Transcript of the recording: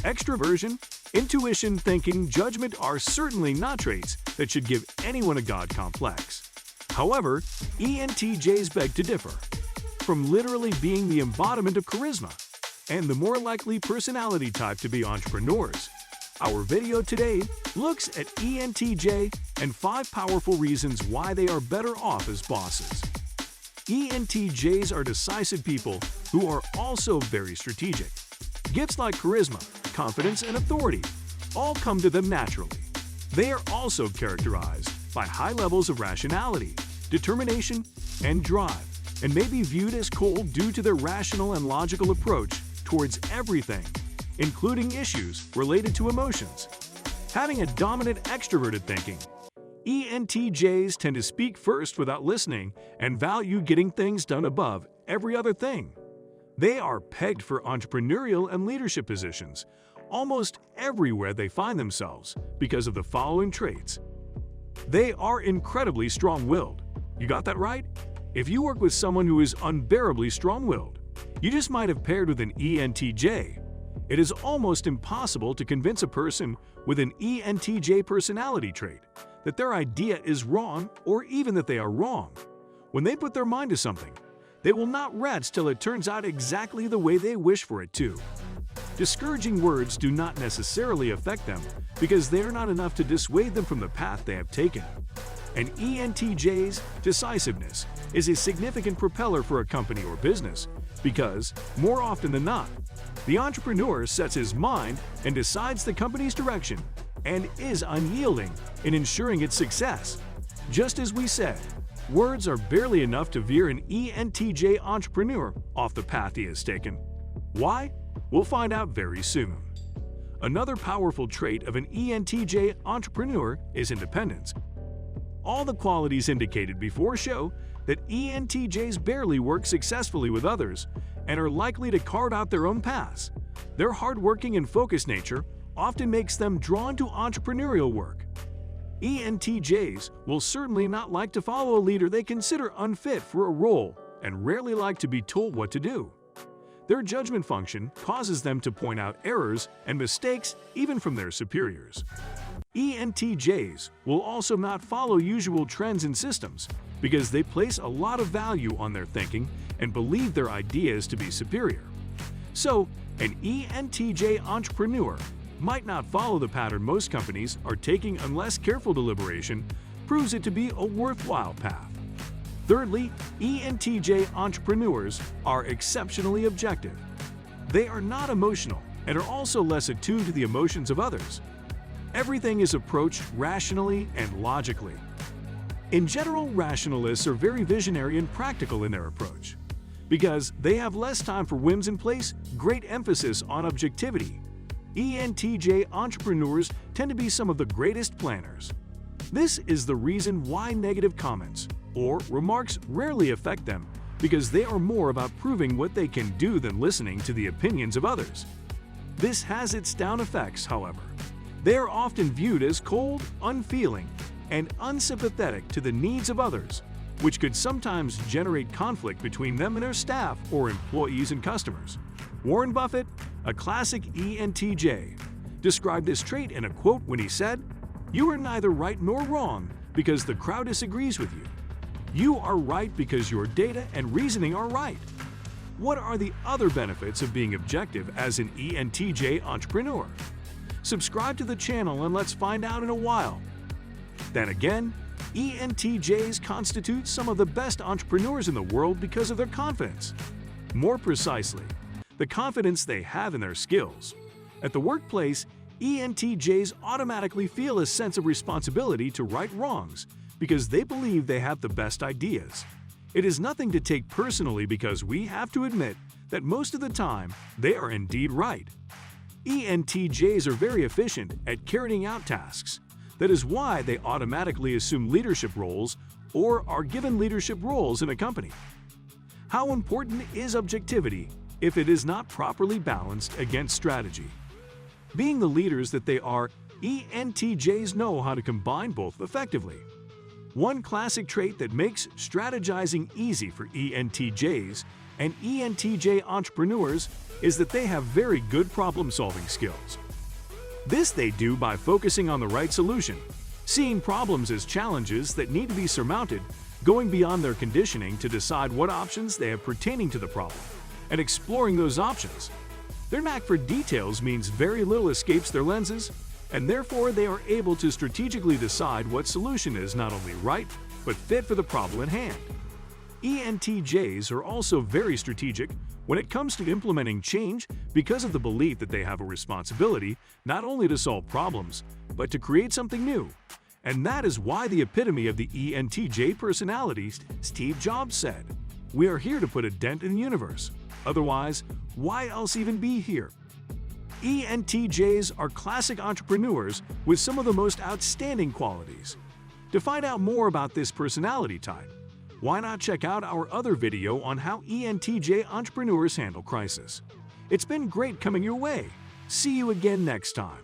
Extroversion, intuition, thinking, judgment are certainly not traits that should give anyone a God complex. However, ENTJs beg to differ, from literally being the embodiment of charisma and the more likely personality type to be entrepreneurs. Our video today looks at ENTJ and 5 powerful reasons why they are better off as bosses. ENTJs are decisive people who are also very strategic. Gifts like charisma, confidence, and authority all come to them naturally. They are also characterized by high levels of rationality, determination, and drive, and may be viewed as cold due to their rational and logical approach towards everything, including issues related to emotions. Having a dominant extroverted thinking, ENTJs tend to speak first without listening and value getting things done above every other thing. They are pegged for entrepreneurial and leadership positions almost everywhere they find themselves because of the following traits. They are incredibly strong-willed. You got that right? If you work with someone who is unbearably strong-willed, you just might have paired with an ENTJ. It is almost impossible to convince a person with an ENTJ personality trait that their idea is wrong or even that they are wrong. When they put their mind to something, they will not rest till it turns out exactly the way they wish for it to. Discouraging words do not necessarily affect them because they are not enough to dissuade them from the path they have taken. An ENTJ's decisiveness is a significant propeller for a company or business because, more often than not, the entrepreneur sets his mind and decides the company's direction and is unyielding in ensuring its success. Just as we said, words are barely enough to veer an ENTJ entrepreneur off the path he has taken. Why? We'll find out very soon. Another powerful trait of an ENTJ entrepreneur is independence. All the qualities indicated before show that ENTJs barely work successfully with others and are likely to carve out their own paths. Their hardworking and focused nature often makes them drawn to entrepreneurial work. ENTJs will certainly not like to follow a leader they consider unfit for a role and rarely like to be told what to do. Their judgment function causes them to point out errors and mistakes even from their superiors. ENTJs will also not follow usual trends and systems because they place a lot of value on their thinking and believe their ideas to be superior. So, an ENTJ entrepreneur might not follow the pattern most companies are taking unless careful deliberation proves it to be a worthwhile path. Thirdly, ENTJ entrepreneurs are exceptionally objective. They are not emotional and are also less attuned to the emotions of others. Everything is approached rationally and logically. In general, rationalists are very visionary and practical in their approach. Because they have less time for whims and place great emphasis on objectivity, ENTJ entrepreneurs tend to be some of the greatest planners. This is the reason why negative comments or remarks rarely affect them, because they are more about proving what they can do than listening to the opinions of others. This has its down effects, however. They are often viewed as cold, unfeeling, and unsympathetic to the needs of others, which could sometimes generate conflict between them and their staff or employees and customers. Warren Buffett, a classic ENTJ, described this trait in a quote when he said, "You are neither right nor wrong because the crowd disagrees with you. You are right because your data and reasoning are right." What are the other benefits of being objective as an ENTJ entrepreneur? Subscribe to the channel and let's find out in a while. Then again, ENTJs constitute some of the best entrepreneurs in the world because of their confidence. More precisely, the confidence they have in their skills. At the workplace, ENTJs automatically feel a sense of responsibility to right wrongs because they believe they have the best ideas. It is nothing to take personally because we have to admit that most of the time they are indeed right. ENTJs are very efficient at carrying out tasks. That is why they automatically assume leadership roles or are given leadership roles in a company. How important is objectivity if it is not properly balanced against strategy? Being the leaders that they are, ENTJs know how to combine both effectively. One classic trait that makes strategizing easy for ENTJs and ENTJ entrepreneurs is that they have very good problem-solving skills. This they do by focusing on the right solution, seeing problems as challenges that need to be surmounted, going beyond their conditioning to decide what options they have pertaining to the problem, and exploring those options. Their knack for details means very little escapes their lenses, and therefore they are able to strategically decide what solution is not only right, but fit for the problem at hand. ENTJs are also very strategic when it comes to implementing change because of the belief that they have a responsibility not only to solve problems, but to create something new. And that is why the epitome of the ENTJ personality, Steve Jobs, said, "We are here to put a dent in the universe. Otherwise, why else even be here?" ENTJs are classic entrepreneurs with some of the most outstanding qualities. To find out more about this personality type, why not check out our other video on how ENTJ entrepreneurs handle crisis? It's been great coming your way. See you again next time.